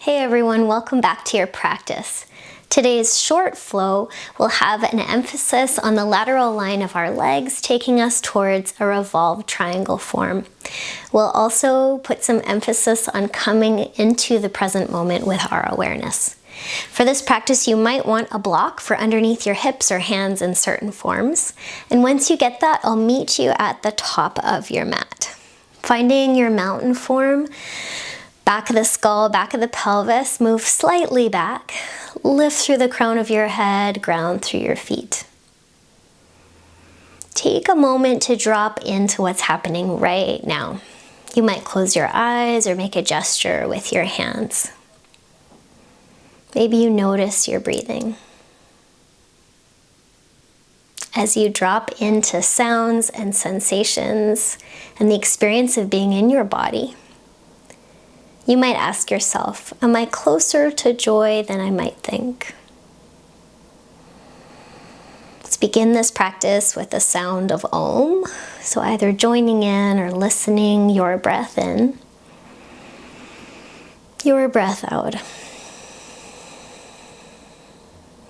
Hey everyone, welcome back to your practice. Today's short flow will have an emphasis on the lateral line of our legs, taking us towards a revolved triangle form. We'll also put some emphasis on coming into the present moment with our awareness. For this practice, you might want a block for underneath your hips or hands in certain forms. And once you get that, I'll meet you at the top of your mat. Finding your mountain form, back of the skull, back of the pelvis, move slightly back, lift through the crown of your head, ground through your feet. Take a moment to drop into what's happening right now. You might close your eyes or make a gesture with your hands. Maybe you notice your breathing. As you drop into sounds and sensations and the experience of being in your body, you might ask yourself, am I closer to joy than I might think? Let's begin this practice with the sound of Om. So either joining in or listening your breath in, your breath out,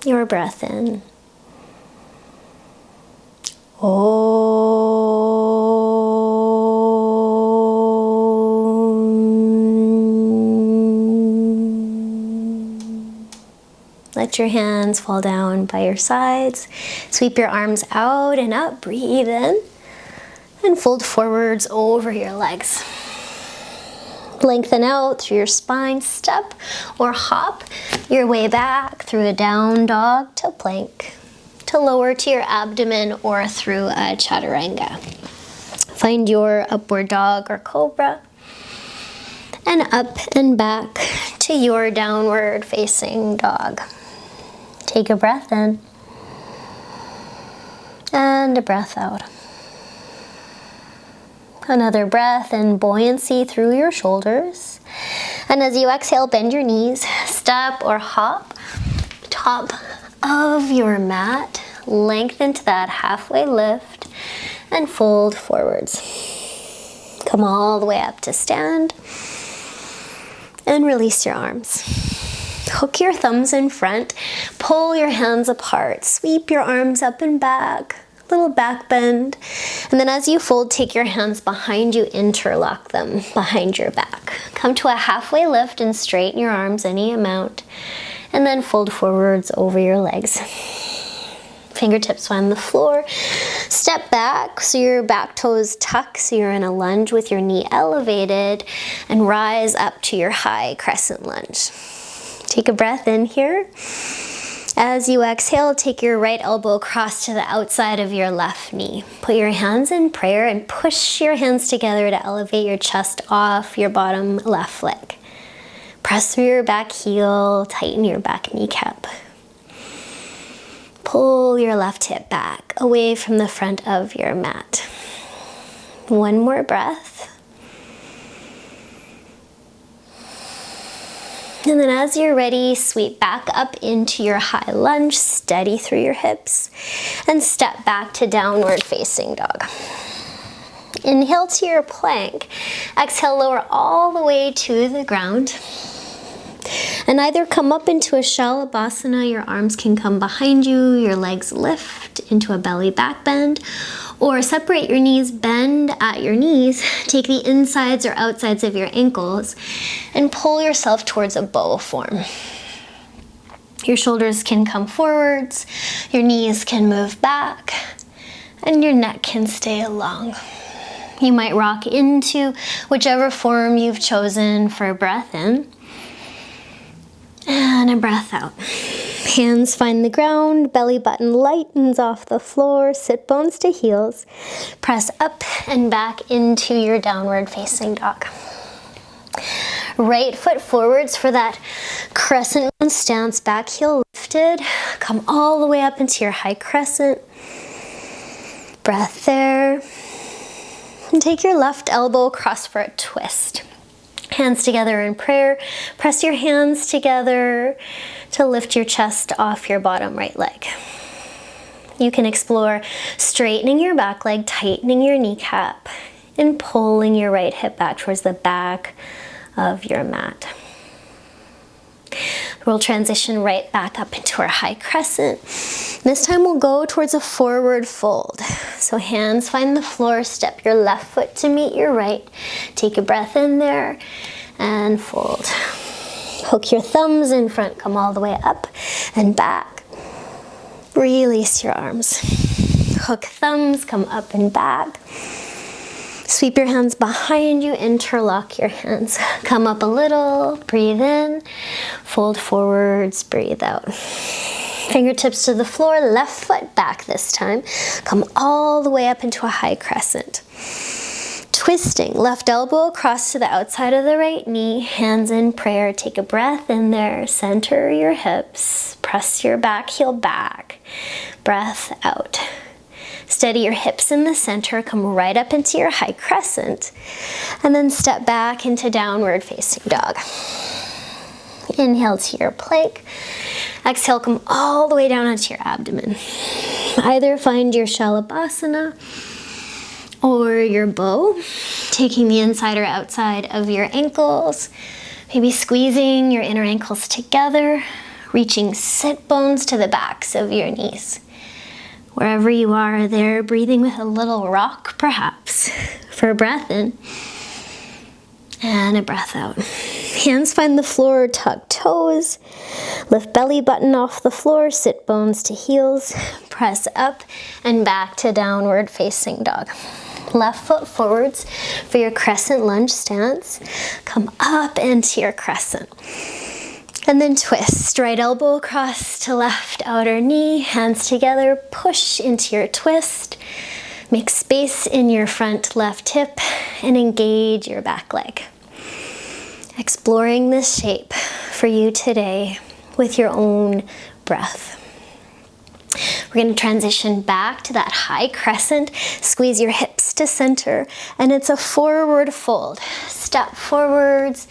your breath in. Let your hands fall down by your sides. Sweep your arms out and up. Breathe in and fold forwards over your legs. Lengthen out through your spine. Step or hop your way back through a down dog to plank, to lower to your abdomen or through a chaturanga. Find your upward dog or cobra and up and back to your downward facing dog. Take a breath in and a breath out. Another breath in, buoyancy through your shoulders. And as you exhale, bend your knees, step or hop top of your mat, lengthen to that halfway lift and fold forwards. Come all the way up to stand and release your arms. Hook your thumbs in front, pull your hands apart, sweep your arms up and back, little back bend. And then as you fold, take your hands behind you, interlock them behind your back. Come to a halfway lift and straighten your arms any amount, and then fold forwards over your legs. Fingertips on the floor. Step back so your back toes tuck, so you're in a lunge with your knee elevated, and rise up to your high crescent lunge. Take a breath in here. As you exhale, take your right elbow across to the outside of your left knee. Put your hands in prayer and push your hands together to elevate your chest off your bottom left leg. Press through your back heel, tighten your back kneecap. Pull your left hip back away from the front of your mat. One more breath. And then as you're ready, sweep back up into your high lunge, steady through your hips, and step back to downward facing dog. Inhale to your plank. Exhale, lower all the way to the ground. And either come up into a Shalabhasana, your arms can come behind you, your legs lift into a belly back bend, or separate your knees, bend at your knees, take the insides or outsides of your ankles, and pull yourself towards a bow form. Your shoulders can come forwards, your knees can move back, and your neck can stay long. You might rock into whichever form you've chosen for a breath in, and a breath out. Hands find the ground, belly button lightens off the floor, sit bones to heels. Press up and back into your downward facing dog. Right foot forwards for that crescent stance, back heel lifted. Come all the way up into your high crescent. Breath there. And take your left elbow across for a twist. Hands together in prayer. Press your hands together to lift your chest off your bottom right leg. You can explore straightening your back leg, tightening your kneecap, and pulling your right hip back towards the back of your mat. We'll transition right back up into our high crescent. This time we'll go towards a forward fold. So hands find the floor, step your left foot to meet your right. Take a breath in there and fold. Hook your thumbs in front, come all the way up and back. Release your arms. Hook thumbs, come up and back. Sweep your hands behind you, interlock your hands. Come up a little, breathe in, fold forwards, breathe out. Fingertips to the floor, left foot back this time. Come all the way up into a high crescent. Twisting, left elbow across to the outside of the right knee, hands in prayer. Take a breath in there, center your hips, press your back heel back, breath out. Steady your hips in the center, come right up into your high crescent, and then step back into downward facing dog. Inhale to your plank. Exhale, come all the way down onto your abdomen. Either find your shalabhasana or your bow, taking the inside or outside of your ankles, maybe squeezing your inner ankles together, reaching sit bones to the backs of your knees. Wherever you are there, breathing with a little rock perhaps for a breath in and a breath out. Hands find the floor, tuck toes, lift belly button off the floor, sit bones to heels, press up and back to downward facing dog. Left foot forwards for your crescent lunge stance. Come up into your crescent. And then twist, right elbow across to left outer knee, hands together, push into your twist. Make space in your front left hip and engage your back leg. Exploring this shape for you today with your own breath. We're going to transition back to that high crescent, squeeze your hips to center, and it's a forward fold. Step forwards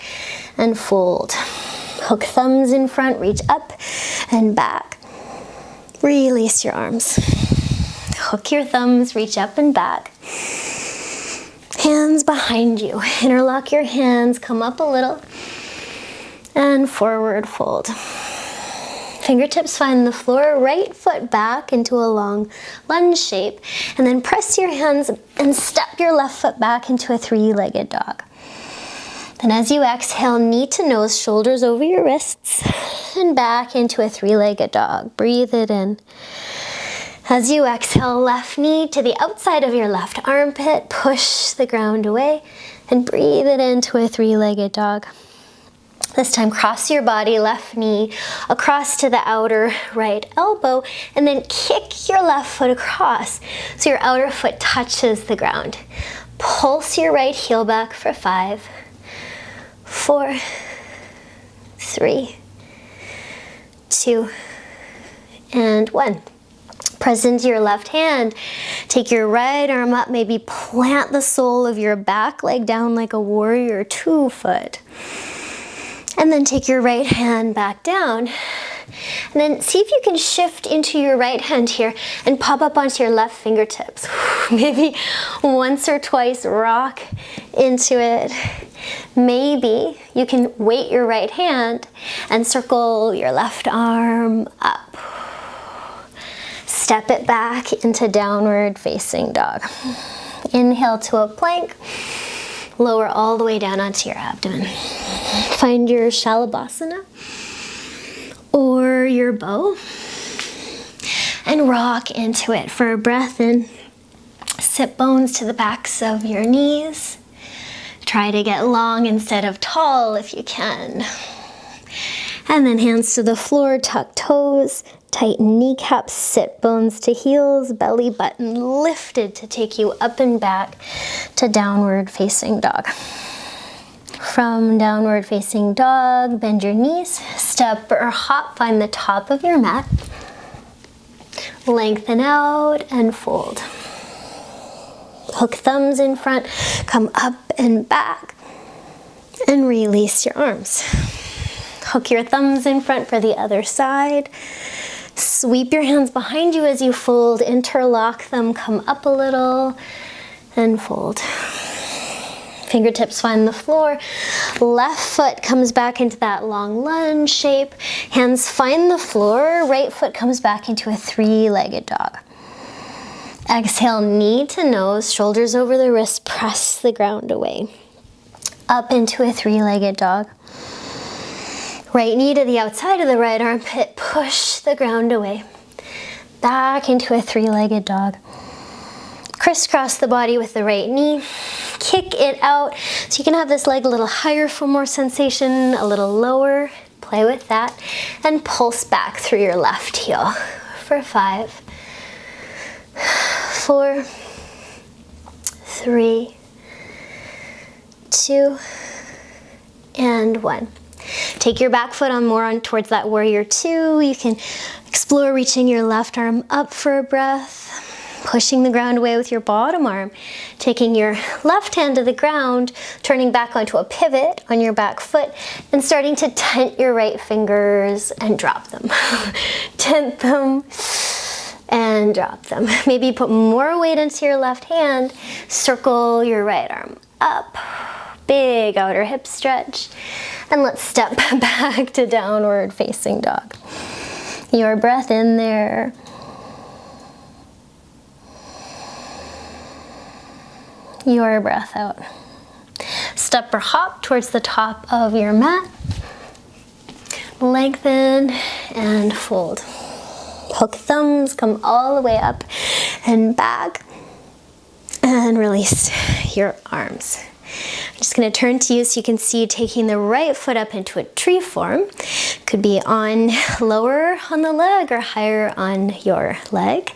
and fold. Hook thumbs in front, reach up and back. Release your arms. Hook your thumbs, reach up and back. Hands behind you. Interlock your hands, come up a little, and forward fold. Fingertips find the floor, right foot back into a long lunge shape, and then press your hands and step your left foot back into a three-legged dog. Then as you exhale, knee to nose, shoulders over your wrists, and back into a three-legged dog. Breathe it in. As you exhale, left knee to the outside of your left armpit, push the ground away, and breathe it into a three-legged dog. This time, cross your body, left knee across to the outer right elbow, and then kick your left foot across so your outer foot touches the ground. Pulse your right heel back for 5, 4, 3, 2, and 1. Press into your left hand. Take your right arm up, maybe plant the sole of your back leg down like a warrior 2 foot. And then take your right hand back down. And then see if you can shift into your right hand here and pop up onto your left fingertips. Maybe once or twice rock into it. Maybe you can weight your right hand and circle your left arm up. Step it back into downward facing dog. Inhale to a plank. Lower all the way down onto your abdomen. Find your shalabhasana or your bow and rock into it for a breath in. Sit bones to the backs of your knees. Try to get long instead of tall if you can. And then hands to the floor, tuck toes, tighten kneecaps, sit bones to heels, belly button lifted to take you up and back to downward facing dog. From downward facing dog, bend your knees, step or hop, find the top of your mat. Lengthen out and fold. Hook thumbs in front, come up and back, and release your arms. Hook your thumbs in front for the other side. Sweep your hands behind you as you fold, interlock them, come up a little, and fold. Fingertips find the floor. Left foot comes back into that long lunge shape. Hands find the floor. Right foot comes back into a three-legged dog. Exhale, knee to nose, shoulders over the wrist, press the ground away. Up into a three-legged dog. Right knee to the outside of the right armpit, push the ground away. Back into a three-legged dog. Crisscross the body with the right knee. Kick it out so you can have this leg a little higher for more sensation, a little lower. Play with that. And pulse back through your left heel for 5, 4, 3, 2, and 1. Take your back foot on towards that warrior 2. You can explore reaching your left arm up for a breath, pushing the ground away with your bottom arm, taking your left hand to the ground, turning back onto a pivot on your back foot, and starting to tent your right fingers and drop them. Tent them and drop them. Maybe put more weight into your left hand, circle your right arm up, big outer hip stretch, and let's step back to downward facing dog. Your breath in there. Your breath out. Step or hop towards the top of your mat. Lengthen and fold. Hook thumbs, come all the way up and back. And release your arms. I'm just going to turn to you so you can see taking the right foot up into a tree form. Could be on lower on the leg or higher on your leg.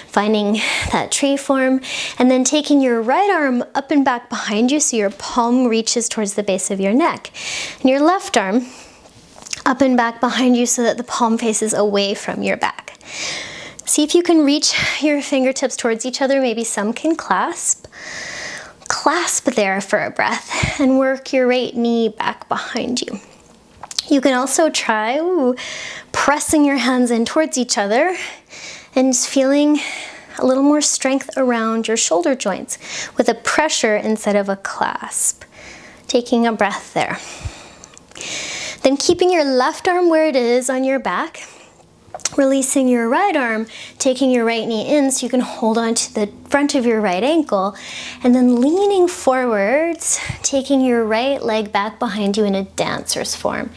Finding that tree form, and then taking your right arm up and back behind you so your palm reaches towards the base of your neck. And your left arm up and back behind you so that the palm faces away from your back. See if you can reach your fingertips towards each other. Maybe some can clasp. Clasp there for a breath and work your right knee back behind you. You can also try pressing your hands in towards each other and just feeling a little more strength around your shoulder joints with a pressure instead of a clasp. Taking a breath there. Then keeping your left arm where it is on your back, releasing your right arm, taking your right knee in so you can hold on to the front of your right ankle, and then leaning forwards, taking your right leg back behind you in a dancer's form.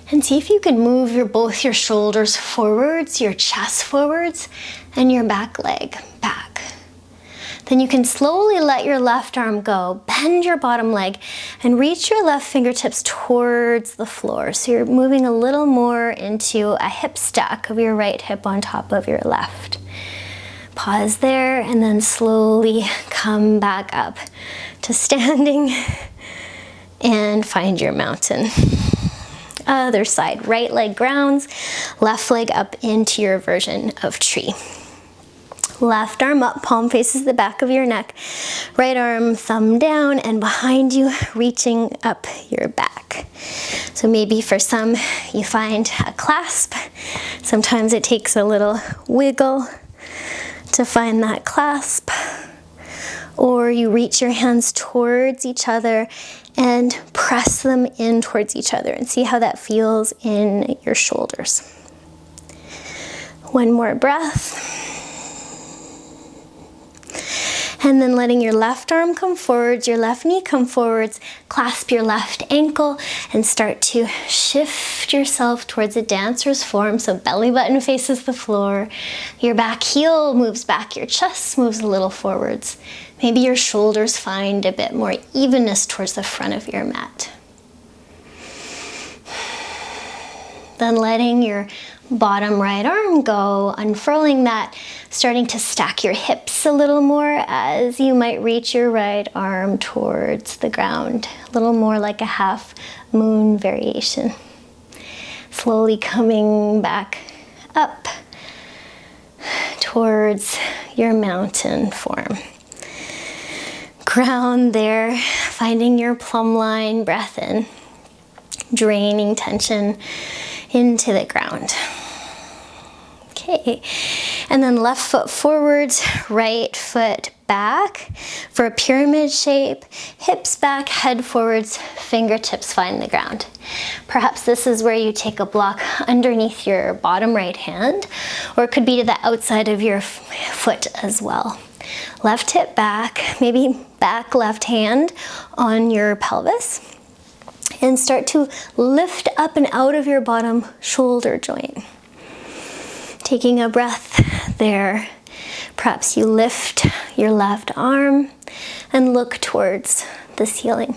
And see if you can move both your shoulders forwards, your chest forwards, and your back leg back. Then you can slowly let your left arm go, bend your bottom leg, and reach your left fingertips towards the floor. So you're moving a little more into a hip stack of your right hip on top of your left. Pause there, and then slowly come back up to standing and find your mountain. Other side, right leg grounds, left leg up into your version of tree. Left arm up, palm faces the back of your neck. Right arm, thumb down, and behind you, reaching up your back. So maybe for some, you find a clasp. Sometimes it takes a little wiggle to find that clasp. Or you reach your hands towards each other and press them in towards each other and see how that feels in your shoulders. One more breath. And then letting your left arm come forwards, your left knee come forwards, clasp your left ankle and start to shift yourself towards a dancer's form. So belly button faces the floor, your back heel moves back, your chest moves a little forwards. Maybe your shoulders find a bit more evenness towards the front of your mat. Then letting your bottom right arm go, unfurling that, starting to stack your hips a little more as you might reach your right arm towards the ground. A little more like a half moon variation. Slowly coming back up towards your mountain form. Ground there, finding your plumb line, breath in, draining tension into the ground. Okay, And then left foot forwards, right foot back for a pyramid shape. Hips back, head forwards, fingertips find the ground. Perhaps this is where you take a block underneath your bottom right hand, or it could be to the outside of your foot as well. Left hip back, maybe back left hand on your pelvis, and start to lift up and out of your bottom shoulder joint. Taking a breath there. Perhaps you lift your left arm and look towards the ceiling.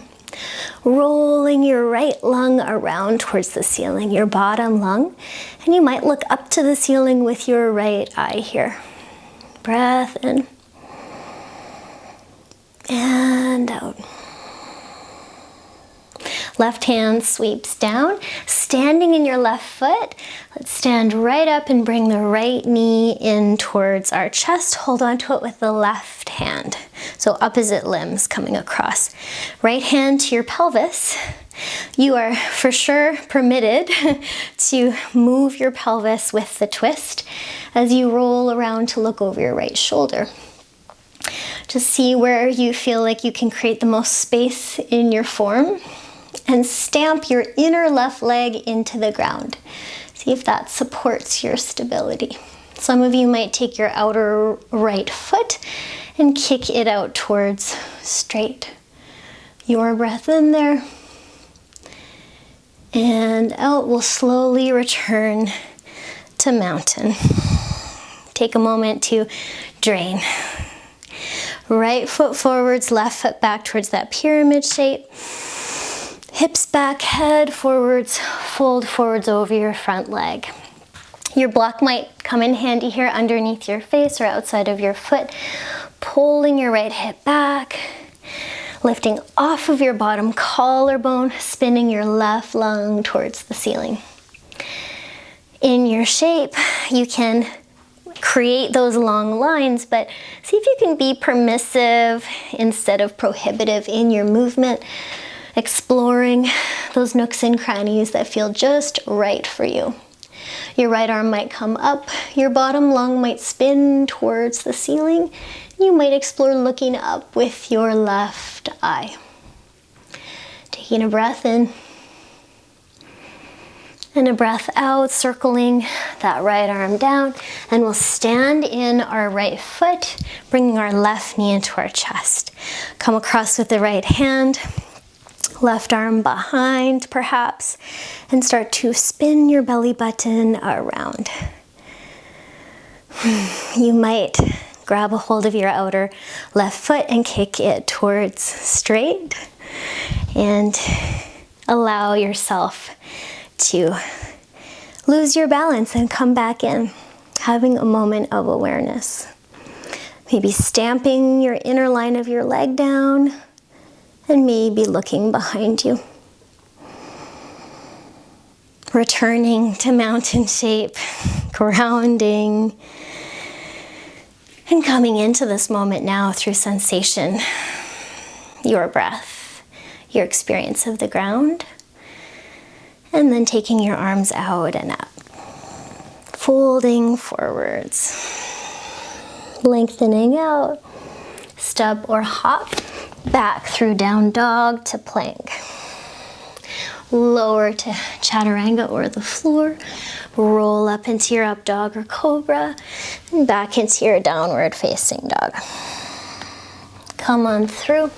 Rolling your right lung around towards the ceiling, your bottom lung, and you might look up to the ceiling with your right eye here. Breath in and out. Left hand sweeps down, standing in your left foot. Let's stand right up and bring the right knee in towards our chest. Hold on to it with the left hand. So opposite limbs coming across. Right hand to your pelvis. You are for sure permitted to move your pelvis with the twist as you roll around to look over your right shoulder. Just see where you feel like you can create the most space in your form. And stamp your inner left leg into the ground. See if that supports your stability. Some of you might take your outer right foot and kick it out towards straight. Your breath in there. And out, we'll slowly return to mountain. Take a moment to drain. Right foot forwards, left foot back towards that pyramid shape. Hips back, head forwards, fold forwards over your front leg. Your block might come in handy here underneath your face or outside of your foot. Pulling your right hip back, lifting off of your bottom collarbone, spinning your left lung towards the ceiling. In your shape, you can create those long lines, but see if you can be permissive instead of prohibitive in your movement. Exploring those nooks and crannies that feel just right for you. Your right arm might come up, your bottom lung might spin towards the ceiling. You might explore looking up with your left eye. Taking a breath in and a breath out, circling that right arm down, and we'll stand in our right foot, bringing our left knee into our chest. Come across with the right hand. Left arm behind perhaps, and start to spin your belly button around. You might grab a hold of your outer left foot and kick it towards straight, and allow yourself to lose your balance and come back in, having a moment of awareness. Maybe stamping your inner line of your leg down, and maybe looking behind you. Returning to mountain shape, grounding, and coming into this moment now through sensation, your breath, your experience of the ground, and then taking your arms out and up. Folding forwards, lengthening out, step or hop back through down dog to plank. Lower to chaturanga or the floor. Roll up into your up dog or cobra, and back into your downward facing dog. Come on through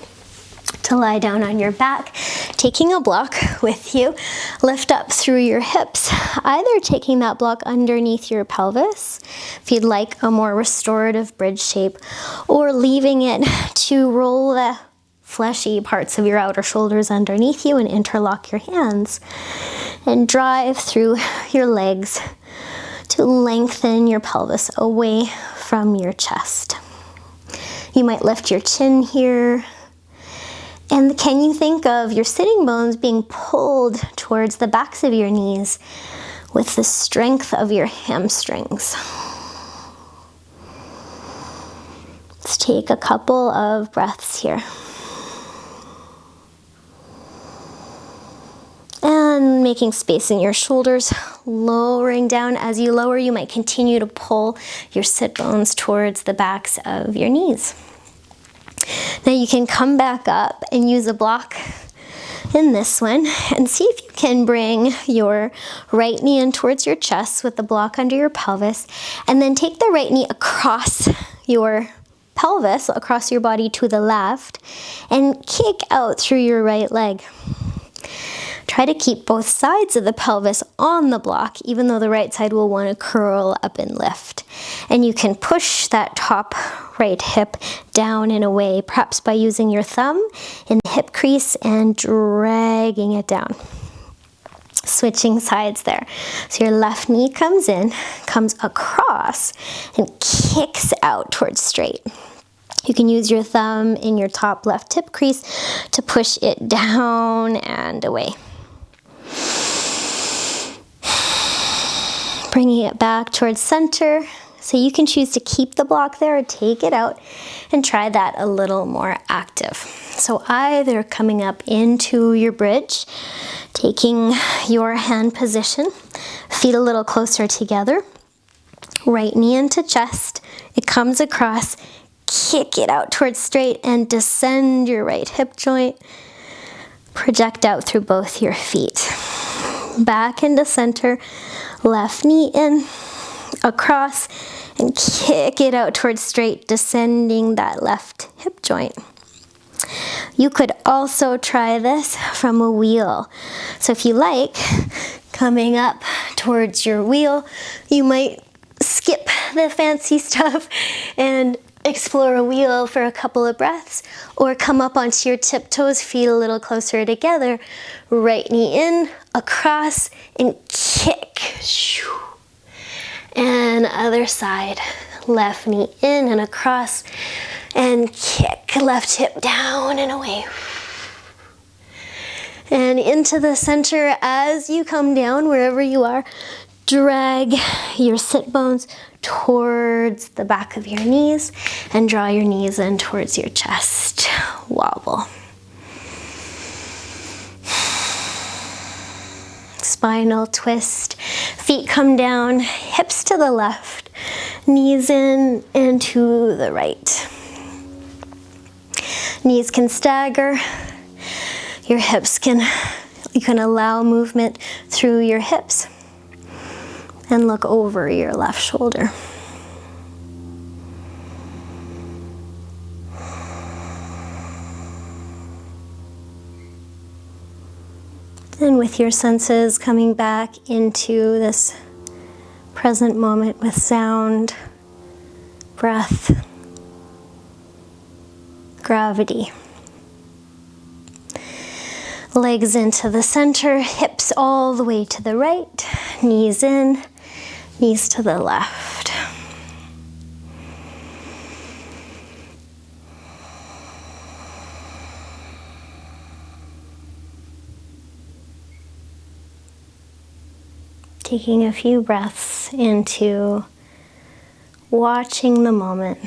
to lie down on your back, taking a block with you. Lift up through your hips, either taking that block underneath your pelvis, if you'd like a more restorative bridge shape, or leaving it to roll the fleshy parts of your outer shoulders underneath you and interlock your hands and drive through your legs to lengthen your pelvis away from your chest. You might lift your chin here. And can you think of your sitting bones being pulled towards the backs of your knees with the strength of your hamstrings? Let's take a couple of breaths here. And And making space in your shoulders, lowering down. As you lower, you might continue to pull your sit bones towards the backs of your knees. Now you can come back up and use a block in this one and see if you can bring your right knee in towards your chest with the block under your pelvis, and then take the right knee across your pelvis, across your body to the left, and kick out through your right leg. Try to keep both sides of the pelvis on the block, even though the right side will want to curl up and lift. And you can push that top right hip down and away, perhaps by using your thumb in the hip crease and dragging it down. Switching sides there. So your left knee comes in, comes across, and kicks out towards straight. You can use your thumb in your top left hip crease to push it down and away. Bringing it back towards center. So you can choose to keep the block there or take it out and try that a little more active. So either coming up into your bridge, taking your hand position, feet a little closer together, right knee into chest, it comes across, kick it out towards straight and descend your right hip joint, project out through both your feet. Back into center, left knee in, across, and kick it out towards straight, descending that left hip joint. You could also try this from a wheel. So if you like, coming up towards your wheel, you might skip the fancy stuff and explore a wheel for a couple of breaths, or come up onto your tiptoes, feet a little closer together, right knee in, across, and kick. And other side, left knee in and across, and kick, left hip down and away. And into the center. As you come down, wherever you are, drag your sit bones towards the back of your knees and draw your knees in towards your chest. Wobble. Spinal twist. Feet come down, hips to the left, knees in and to the right. Knees can stagger. Your hips you can allow movement through your hips. And look over your left shoulder. And with your senses coming back into this present moment with sound, breath, gravity. Legs into the center, hips all the way to the right, knees in, knees to the left. Taking a few breaths into watching the moment.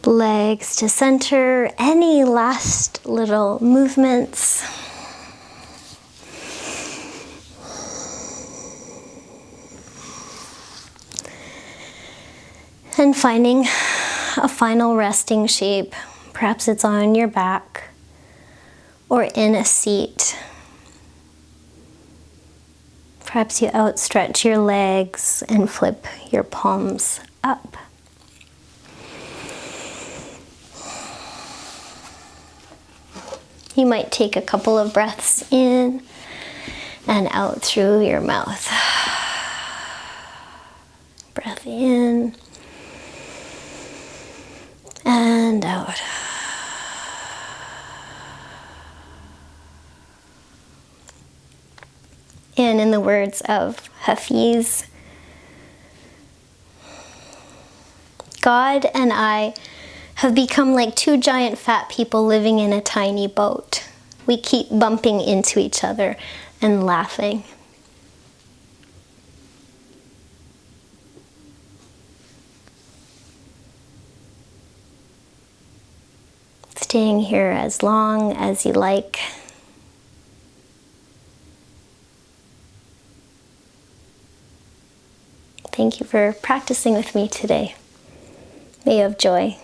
Legs to center, any last little movements. And finding a final resting shape. Perhaps it's on your back or in a seat. Perhaps you outstretch your legs and flip your palms up. You might take a couple of breaths in and out through your mouth. Breath in and out. And in the words of Hafiz, God and I have become like two giant fat people living in a tiny boat. We keep bumping into each other and laughing. staying here as long as you like. Thank you for practicing with me today. May you have joy.